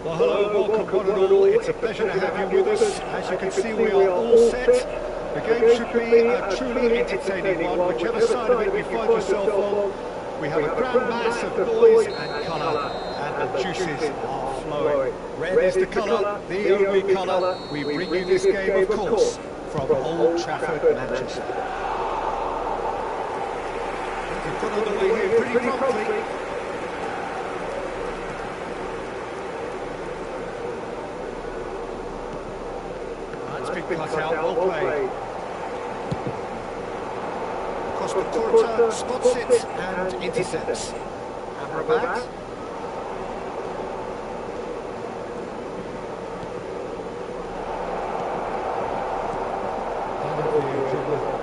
Well, hello, welcome one and all. It's a pleasure to have you with us. As you can see, we are all set. The game should be a truly entertaining one, whichever side of it you find yourself on. We have a grand mass of noise and colour, and the juices are flowing. Red is the colour, the only colour. We bring you this game, of course, from Old Trafford, Manchester. We've got on the way here pretty promptly. Big cut out, well played. Costa Curta spots it and intercepts. Merah.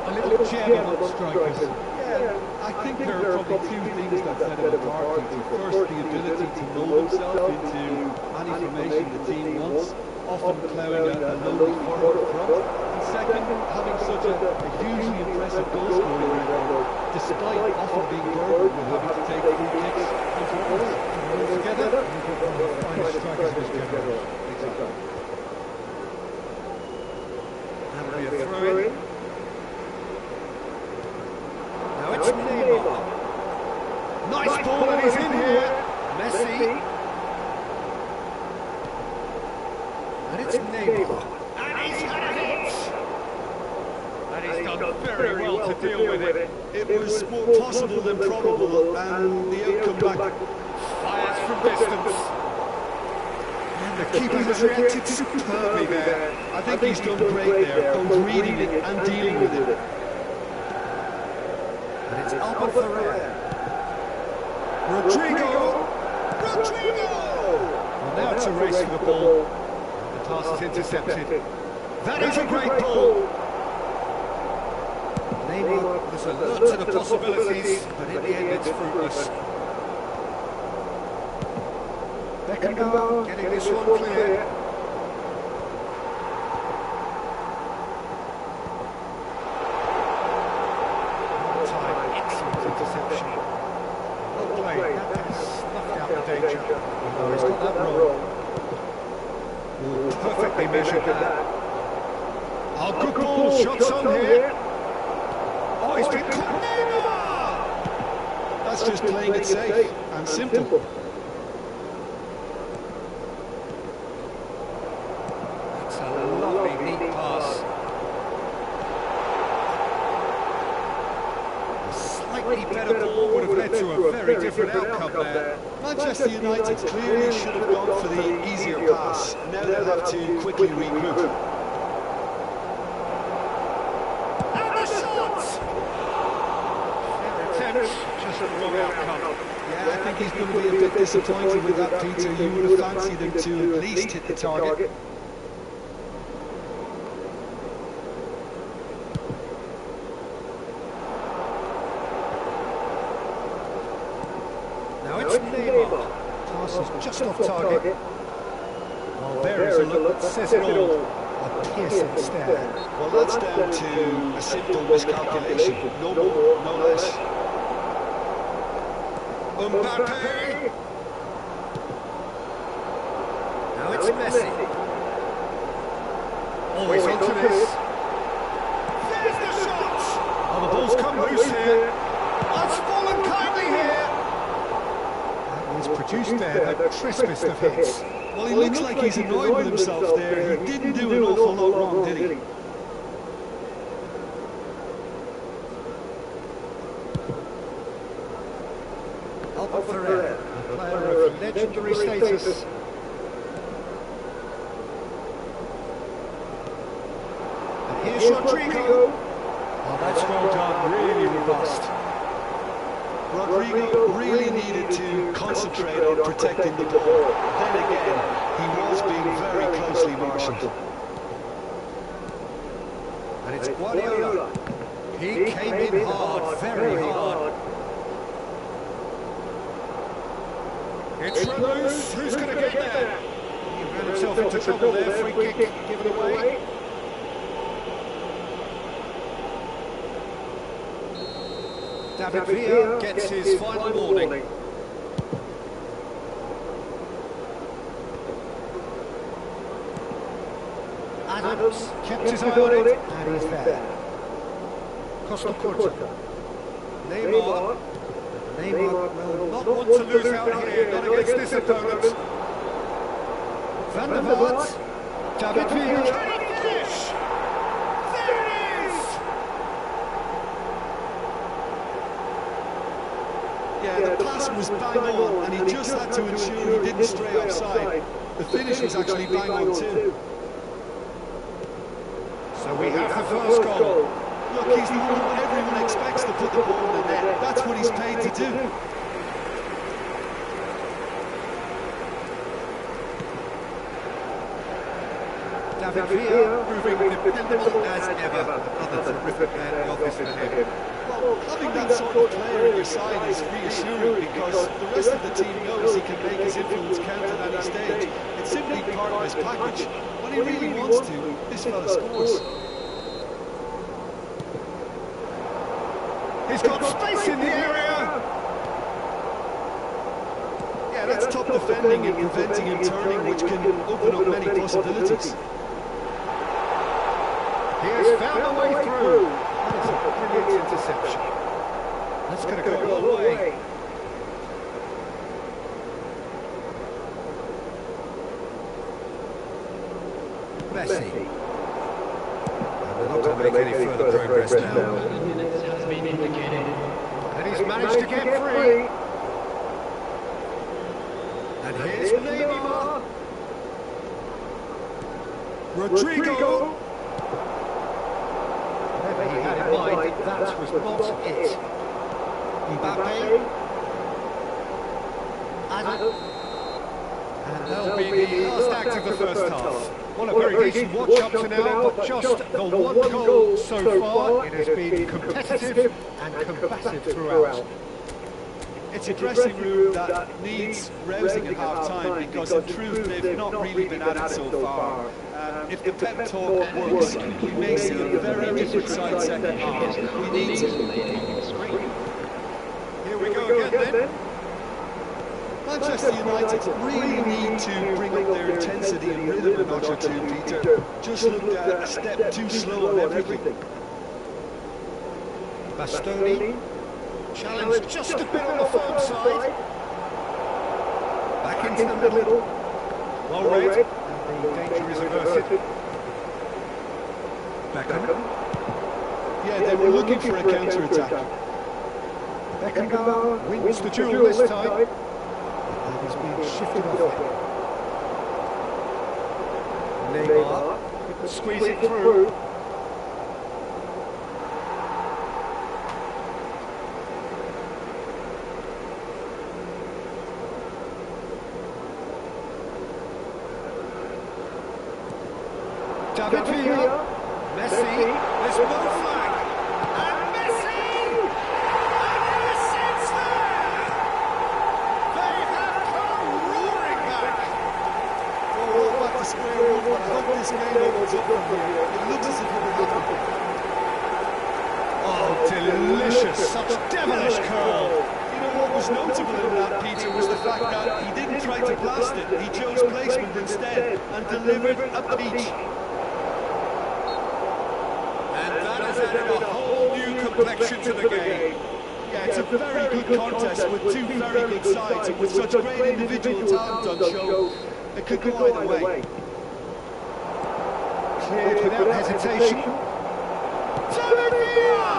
A little gem on strikers. Yeah, I think there are probably two things that set him apart. First, the ability to mould himself into any formation the team wants, often ploughing a lonely forward front. And second, having such a hugely impressive goal-scoring record, despite often being burdened with having to take free kicks and corners. Altogether, one of the finest strikers of his generation. Exactly. And we are through. Now it's Merah. Nice ball, and he's in here. Messi. And it's Merah. And he's had a hit! And he's done very well to deal with it. It was more possible than probable, and the outcome back Fires from distance. And the keeper has reacted superbly there. I think he's done great there, both reading it and dealing with it. And it's Merah. Rodrigo! Well, now it's a race for the ball. The pass is intercepted. That is a great ball. Merah was alert to the possibilities, but in the end it's fruitless. Beckham getting this one clear. Excellent interception. Well played. That has snuffed out the danger. Oh, he's got that wrong. Perfectly measured that. Oh, good ball. Shots on here. Oh, he's been caught. That's just playing it safe and simple. That's a lovely, neat pass. A slightly better ball would have led to a very different outcome there. Manchester United clearly should have gone for the easier pass. Now they'll have to quickly regroup. And the shot! Fair attempt, just the wrong outcome. Yeah, I think he's going to be a bit disappointed with that, Peter. You would have fancied him to at least hit the target. Now it's Merah. Pass is just off target. Well, there is a look that says it all. A piercing stare. Well, that's down to a simple miscalculation. No more, no less. Mbappe! Now it's Messi. Oh, he's onto this. There's the shot! Oh, the ball's come loose here. Oh, it's fallen kindly here. That was produced there, the crispest of hits. Well, he looks like he's annoyed with himself there. He didn't do an awful lot wrong, did he? Merah, a player of legendary status. And here's Rodrigo. Oh, that's well done, really robust. Rodrigo really needed to concentrate on protecting the ball. Then again, he was being very closely marshalled. And it's Guardiola. He came in hard, very hard. It's loose. Who's going to get there? He ran himself into trouble there. Free kick given away. David Villa gets his final warning. Adams kept his eye on it, and he's there. Costa Curta. Neymar. Neymar will not want to lose out here, not against this opponent. Van der Vaart. David Villa. Can he finish? There it is! Yeah, the pass was bang on, and he just had to ensure he didn't stray offside. The finish was actually bang on too. So we have the first goal. Look, he's the one everyone expects to put the ball in the net. That's what he's paid to do. David Villa proving dependable as ever. Another terrific man in the office for him. Well, having that sort of player at your side is reassuring because the rest of the team knows he can make his influence count at any stage. It's simply part of his package. When he really wants to, this fella scores. He's got space in the area. Yeah, that's top defending and preventing him turning, which can open up many possibilities. He has found a way through. That is a brilliant interception. That's going to go all the way. Messi. And they're not going to make any further progress now. And he's managed to get free. And here's Neymar. Rodrigo. Whatever he had in mind, that was not it. Mbappe. Adam. And that'll be the last act of the first half. Well, a very decent watch up to now, but just the one goal so far. It has been competitive and combative throughout. It's a dressing room that needs rousing at half-time because in truth they've not really been at it so far. If the pep talk works, we may see a very different side second half. We need to. Here we go again then. Manchester United really need to bring up their intensity and rhythm a notch or two, Peter. Just looked at a step too slow on everything. Bastoni. Challenge just a bit on the firm side. Back into the middle. Well read. And the danger is averted. Beckham. Yeah, they were looking for a counter-attack. Beckham wins the duel this time. And he's being shifted off it. Neymar. Squeeze it through. David Villa, Messi, there's no flag, and Messi, and the assist there! They have come roaring back! Well, we're back to square one, but I hope this game opens up from here. It looks as if it will happen. Oh, delicious, such devilish curl! You know what was notable in that, Peter, was the fact that he didn't try to blast it. He chose placement instead and delivered a peach. Added a whole new complexion to the game. Yeah, it's a very good contest with two very good sides and with such great individual talent on show. It could go either way. Cleared without hesitation. David Villa!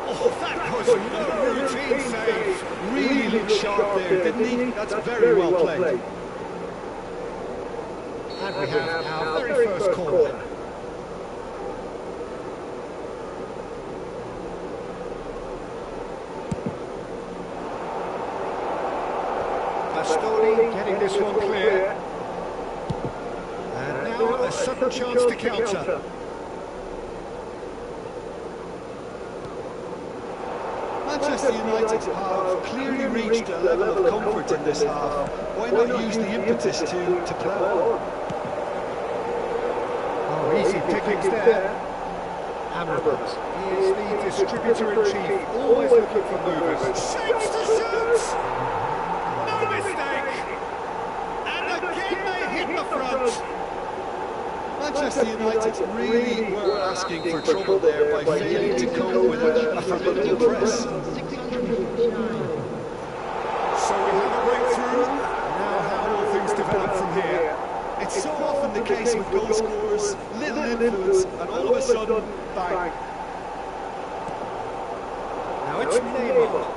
Oh, that was no routine save. Really looked sharp there, didn't he? That's very well played. And we have our very first corner. Bastoni getting this one clear. And now a sudden chance to counter. Manchester United have clearly reached a level of comfort in this half. Why not use the impetus to plough on? Oh, easy pickings there. Amrabat is the distributor-in-chief, always looking for movers. Shapes to shoot! No mistake! And again they hit the front! Manchester United really were asking for trouble there by failing to cope with a formidable press. So we have a breakthrough. Now how will things develop from here? It's so often the case with goal scorers, little influence, and all of a sudden, bang. Now it's Neymar.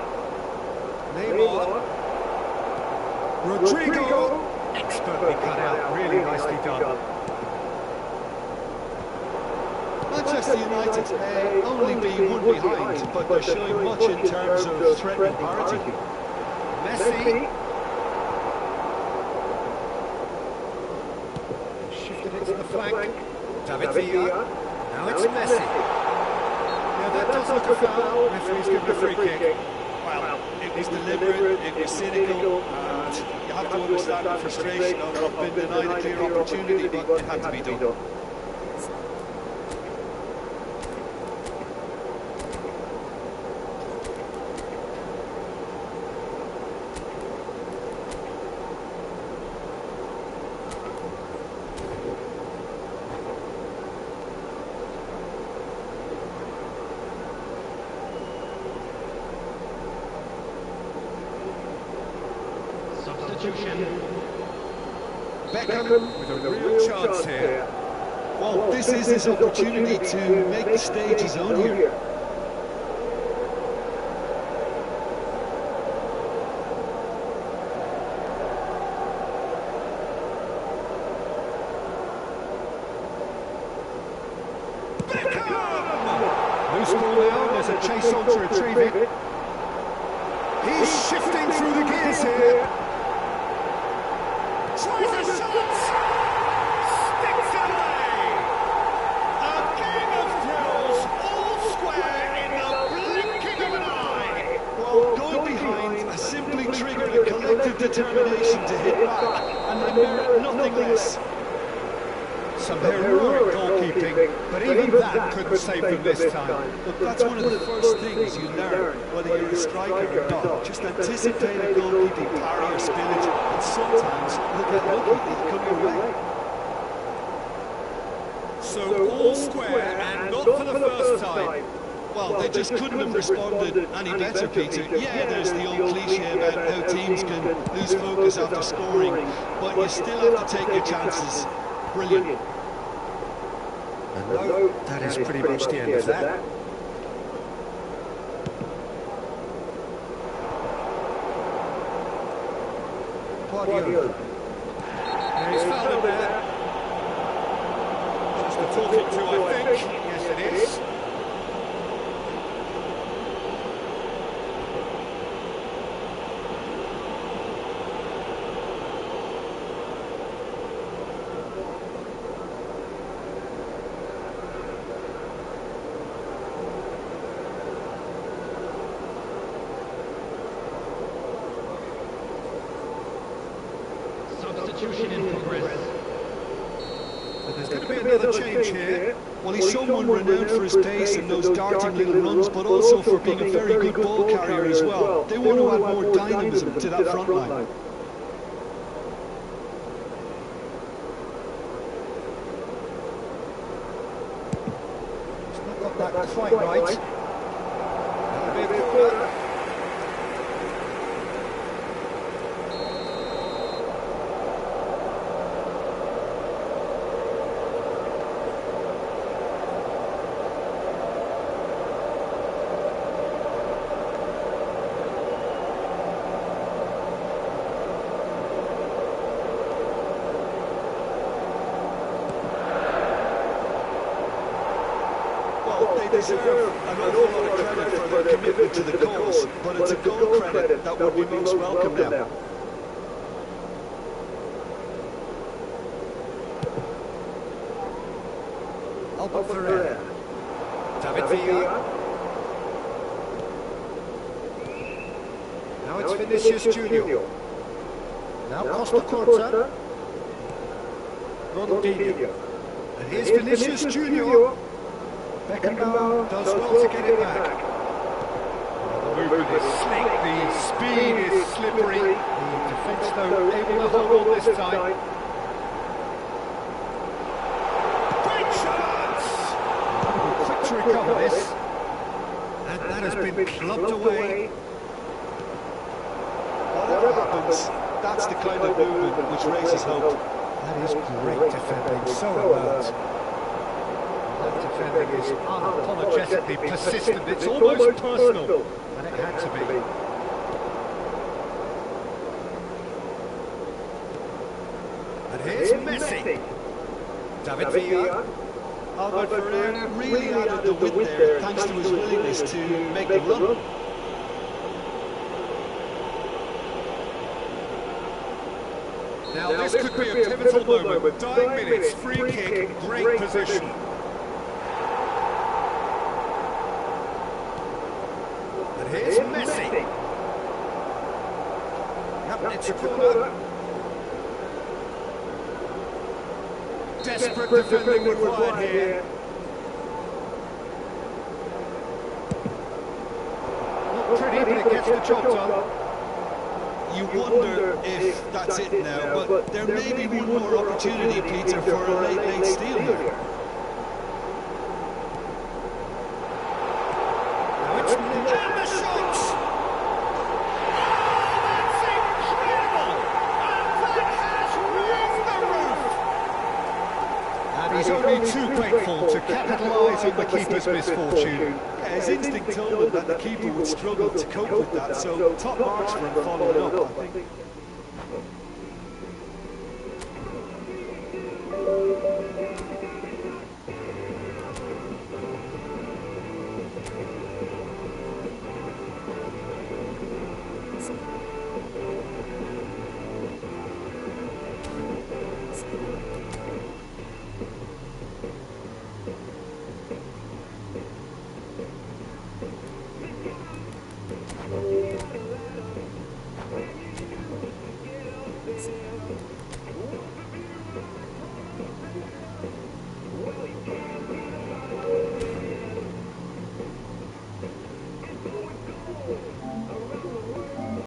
Rodrigo. Expertly cut out, really nicely done. Manchester United may only be one behind, but they're showing much in terms of threatening parity. Messi. Shifted it to the flank. David Villa. Now it's Messi. Now that does look a foul. Referee's given a free kick. Well, it was deliberate, it was cynical, and you have to understand the frustration of being denied a clear opportunity, but it had to be done. Beckham with a real chance here. Well, this is his opportunity to make the stage his own here. Beckham! Loose ball now, there's a chase on to retrieve it. He's shifting through the gears here. Tries a shot! Sticks it away! A game of thrills, all square in the blinking of an eye! Well, going behind has simply triggered a collective determination to hit back, and they merit nothing less. Some heroic goalkeeping, but even that couldn't save them this time. Look, that's one of the first things you learn, whether you're a striker or not. Just anticipate a goalkeeping parry or spillage, and sometimes you'll get lucky, it'll come your way. So all square, and not for the first time. Well, they just couldn't have responded any better, Peter. Yeah, there's the old cliche about how teams can lose focus after scoring, but you still have to take your chances. Brilliant. And no, that is pretty much the end of that. Guardiola. And he's fouled him there. Just a talking to, I think. Yes, it is. Substitution in progress. But there's going to be another change here. Well, he's someone renowned for his pace and those darting little runs, but also for being a very good ball carrier as well. They want to add more dynamism to that front line. He's not got that quite right. That'll be a corner. They deserve an awful lot of credit for their commitment to the cause, but it's a goal credit that would be most welcome now. Merah. David Villa. Now it's Vinicius Junior. Now Costa Curta. Ronaldinho. And here's Vinicius Junior. Beckenbauer does well to get it back. The movement is slick, the speed is slippery. The defence, though, able to hold on this time. recover this. And that has been clubbed away. Whatever happens, that's the kind of movement which raises hope. That is great defending, so alert. That defending is unapologetically persistent, it's almost personal, and it had to be. And here's Messi. David Villa. Albert Merah really added the width there thanks to his willingness to make the run. Now this could be a pivotal moment. Dying minutes, free kick, great position. And here's Messi. Yep, it's a corner. Desperate defending required here. Not pretty, but it gets the job done. You wonder if that's it now, but there may be one more opportunity, Peter, for a late steal here. Now it's and the shot! That's incredible! And that has rung the roof! And he's only too grateful to capitalise on the keeper's misfortune. Yeah, his instinct told him that the keeper would struggle to cope with that, so top marks for him following up, I think.